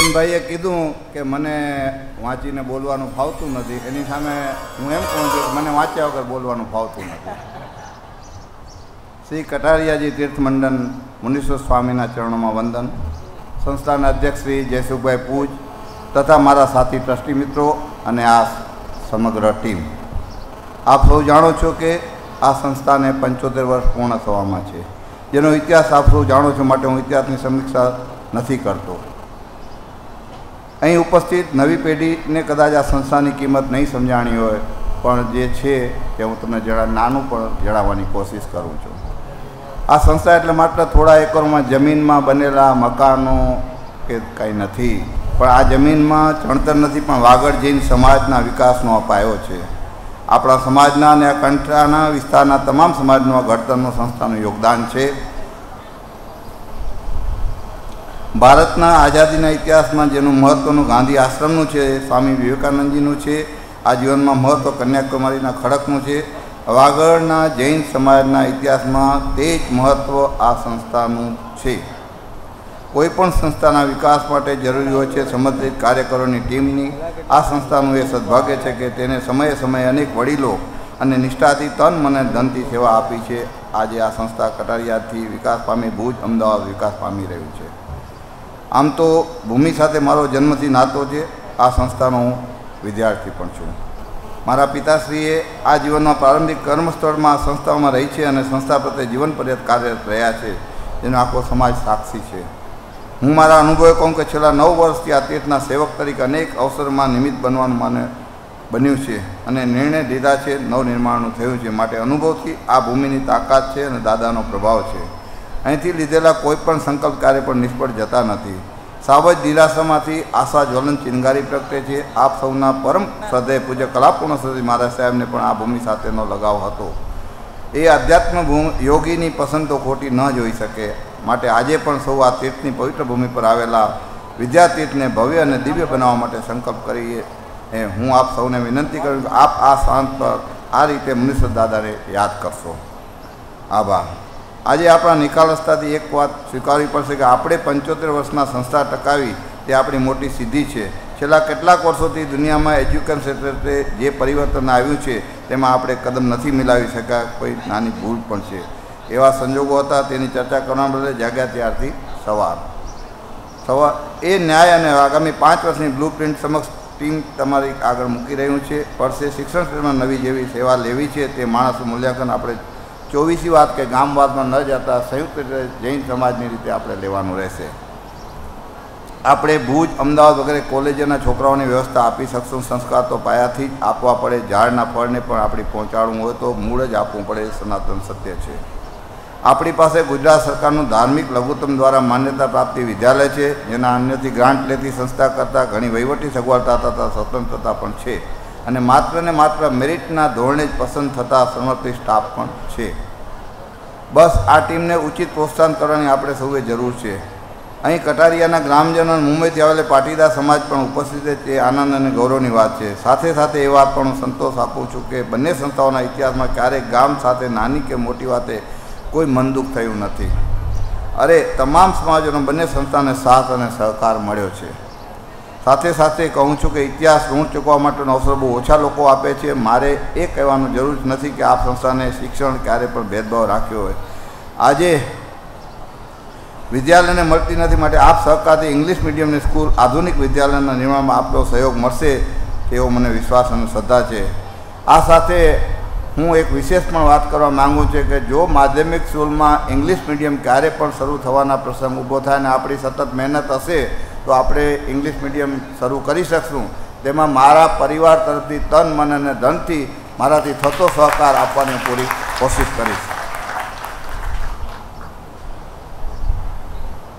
ચેતનભાઈએ કીધું કે મને વાંચીને બોલવાનું ફાવતું નથી, એની સામે હું એમ કહું છું કે મને વાંચ્યા વગર બોલવાનું ફાવતું નથી. શ્રી કટારિયાજી તીર્થમંડન મુનીશ્વર સ્વામીના ચરણોમાં વંદન. સંસ્થાના અધ્યક્ષ શ્રી જયસુખભાઈ પૂજ તથા મારા સાથી ટ્રસ્ટી મિત્રો અને આ સમગ્ર ટીમ, આપ સૌ જાણો છો કે આ સંસ્થાને 75 વર્ષ પૂર્ણ થવામાં છે, જેનો ઇતિહાસ આપ સૌ જાણો છો, માટે હું ઇતિહાસની સમીક્ષા નથી કરતો. અહીં ઉપસ્થિત નવી પેઢીને કદાચ આ સંસ્થાની કિંમત નહીં સમજાણી હોય, પણ જે છે તે હું તમને નાનું પણ જણાવવાની કોશિશ કરું છું. આ સંસ્થા એટલે માત્ર થોડા એકરોમાં જમીનમાં બનેલા મકાનો કે કંઈ નથી, પણ આ જમીનમાં ચણતર નથી, પણ વાગડ જૈન સમાજના વિકાસનો અપાયો છે. આપણા સમાજના અને આ કંઠાના વિસ્તારના તમામ સમાજનું આ ઘડતરનું સંસ્થાનું યોગદાન છે. ભારતના આઝાદીના ઇતિહાસમાં જેનું મહત્ત્વનું ગાંધી આશ્રમનું છે, સ્વામી વિવેકાનંદજીનું છે, આ જીવનમાં મહત્ત્વ કન્યાકુમારીના ખડકનું છે. વાગડના જૈન સમાજના ઇતિહાસમાં તે જ મહત્ત્વ આ સંસ્થાનું છે. કોઈપણ સંસ્થાના વિકાસ માટે જરૂરી હોય છે સમર્પિત કાર્યકરોની ટીમની. આ સંસ્થાનું એ સદભાગ્ય છે કે તેને સમયે સમયે અનેક વડીલો અને નિષ્ઠાથી તન મને ધનથી સેવા આપી છે. આજે આ સંસ્થા કટારિયાથી વિકાસ પામી ભુજ અમદાવાદ વિકાસ પામી રહ્યું છે. આમ તો ભૂમિ સાથે મારો જન્મથી નાતો છે. આ સંસ્થાનો હું વિદ્યાર્થી પણ છું. મારા પિતાશ્રીએ આ જીવનમાં પ્રારંભિક કર્મસ્થળમાં આ સંસ્થાઓમાં રહી છે અને સંસ્થા પ્રત્યે જીવન પર્યંત કાર્યરત રહ્યા છે, જેનો આખો સમાજ સાક્ષી છે. હું મારા અનુભવે કહું કે છેલ્લા 9 વર્ષથી આ તીર્થના સેવક તરીકે અનેક અવસરમાં નિમિત્ત બનવાનું મને બન્યું છે અને નિર્ણય લીધા છે, નવનિર્માણનું થયું છે. માટે અનુભવથી આ ભૂમિની તાકાત છે અને દાદાનો પ્રભાવ છે. અહીંથી લીધેલા કોઈપણ સંકલ્પ કાર્ય પણ નિષ્ફળ જતા નથી. સાવજ નિરાશામાંથી આશા જ્વલન ચિનગારી પ્રગટે છે. આપ સૌના પરમ શ્રદ્ધેય પૂજ્ય કલાપૂર્ણ શ્રી મહારાજ સાહેબને પણ આ ભૂમિ સાથેનો લગાવ હતો. એ આધ્યાત્મ યોગીની પસંદ તો ખોટી ન જોઈ શકે. માટે આજે પણ સૌ આ તીર્થની પવિત્ર ભૂમિ પર આવેલા વિદ્યાતીર્થને ભવ્ય અને દિવ્ય બનાવવા માટે સંકલ્પ કરીએ. હું આપ સૌને વિનંતી કરું કે આપ આ શાંત પર આ રીતે મુનીશ્વર દાદાને યાદ કરશો. આભાર. આજે આપણા નિખાલસતાથી એક વાત સ્વીકારવી પડશે કે આપણે 75 વર્ષના સંસ્થા ટકાવી તે આપણી મોટી સિદ્ધિ છે. છેલ્લા કેટલાક વર્ષોથી દુનિયામાં એજ્યુકેશન ક્ષેત્રે જે પરિવર્તન આવ્યું છે તેમાં આપણે કદમ નથી મિલાવી શક્યા. કોઈ નાની ભૂલ પણ છે. એવા સંજોગો હતા, તેની ચર્ચા કરવા બદલે જાગ્યા ત્યારથી સવાલ એ ન્યાય અને આગામી 5 વર્ષની બ્લુ પ્રિન્ટ સમક્ષ ટીમ તમારી આગળ મૂકી રહ્યું છે. વર્ષે શિક્ષણ ક્ષેત્રમાં નવી જેવી સેવા લેવી છે તે માણસનું મૂલ્યાંકન આપણે 24મી વાત કે ગામવાદમાં ન જતા સંયુક્ત રીતે જૈન સમાજની રીતે આપણે લેવાનું રહેશે. આપણે ભુજ અમદાવાદ વગેરે કોલેજોના છોકરાઓની વ્યવસ્થા આપી શકશું. સંસ્કાર તો પાયાથી જ આપવા પડે. ઝાડના ફળને પણ આપણે પહોંચાડવું હોય તો મૂળ જ આપવું પડે. એ સનાતન સત્ય છે. આપણી પાસે ગુજરાત સરકારનું ધાર્મિક લઘુત્તમ દ્વારા માન્યતા પ્રાપ્તિ વિદ્યાલય છે, જેના અન્યથી ગ્રાન્ટ લેતી સંસ્થા કરતાં ઘણી વહીવટી સગવડતા તથા સ્વતંત્રતા પણ છે અને માત્ર ને માત્ર મેરિટના ધોરણે જ પસંદ થતા સમર્પિત સ્ટાફ પણ છે. બસ આ ટીમને ઉચિત પ્રોત્સાહન કરવાની આપણે સૌએ જરૂર છે. અહીં કટારિયાના ગ્રામજનો મુંબઈથી આવેલા પાટીદાર સમાજ પણ ઉપસ્થિત છે, તે આનંદ અને ગૌરવની વાત છે. સાથે સાથે એ વાત પણ હું સંતોષ આપું છું કે બંને સંસ્થાઓના ઇતિહાસમાં ક્યારેક ગામ સાથે નાની કે મોટી વાતે કોઈ મનદુખ થયું નથી. અરે તમામ સમાજોનો બંને સંસ્થાને સાથ અને સહકાર મળ્યો છે. સાથે સાથે કહું છું કે ઇતિહાસ ઋણ ચૂકવવા માટેનો અવસર બહુ ઓછા લોકો આપે છે. મારે એ કહેવાનું જરૂર નથી કે આ સંસ્થાને શિક્ષણ ક્યારે પણ ભેદભાવ રાખ્યો હોય. આજે વિદ્યાલયને મળતી નથી, માટે આપ સહકારથી ઇંગ્લિશ મીડિયમની સ્કૂલ આધુનિક વિદ્યાલયના નિર્માણમાં આપનો સહયોગ મળશે તેવો મને વિશ્વાસ અને શ્રદ્ધા છે. આ સાથે હું એક વિશેષ પણ વાત કરવા માગું છું કે જો માધ્યમિક સ્કૂલમાં ઇંગ્લિશ મીડિયમ ક્યારે પણ શરૂ થવાના પ્રસંગ ઊભો થાય અને આપણી સતત મહેનત હશે તો આપણે ઇંગ્લિશ મીડિયમ શરૂ કરી શકશું. તેમાં મારા પરિવાર તરફથી તન મન અને ધનથી મારાથી થતો સહકાર આપવાની પૂરી કોશિશ કરીશ.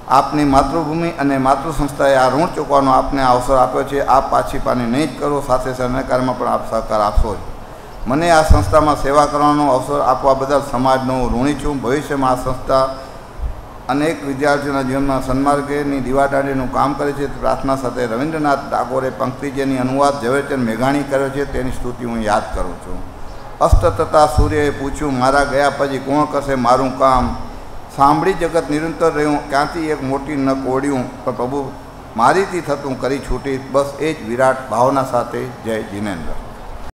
આપની માતૃભૂમિ અને માતૃ સંસ્થાએ આ ઋણ ચૂકવાનો આપને અવસર આપ્યો છે. આપ પાછી પાની નહીં જ કરો, સાથે સહકારમાં પણ આપ સહકાર આપશો જ. મને આ સંસ્થામાં સેવા કરવાનો અવસર આપવા બદલ સમાજનો હું ઋણી છું. ભવિષ્યમાં આ સંસ્થા અનેક વિદ્યાર્થીઓના જીવનમાં સન્માર્ગની દીવાદાંડીનું કામ કરે છે. પ્રાર્થના સાથે રવિન્દ્રનાથ ટાગોરે પંક્તિ જેની અનુવાદ ઝવેરચંદ મેઘાણી કર્યો છે તેની સ્તુતિ હું યાદ કરું છું. અસ્ત થતાં સૂર્યએ પૂછ્યું, મારા ગયા પછી કોણ કરશે મારું કામ? સાંભળી જગત નિરંતર રહ્યું, ક્યાંથી એક મોટી ન કોડ્યું, પણ પ્રભુ મારીથી થતું કરી છૂટીશ, બસ એ જ વિરાટ ભાવના સાથે જય જિનેન્દ્ર.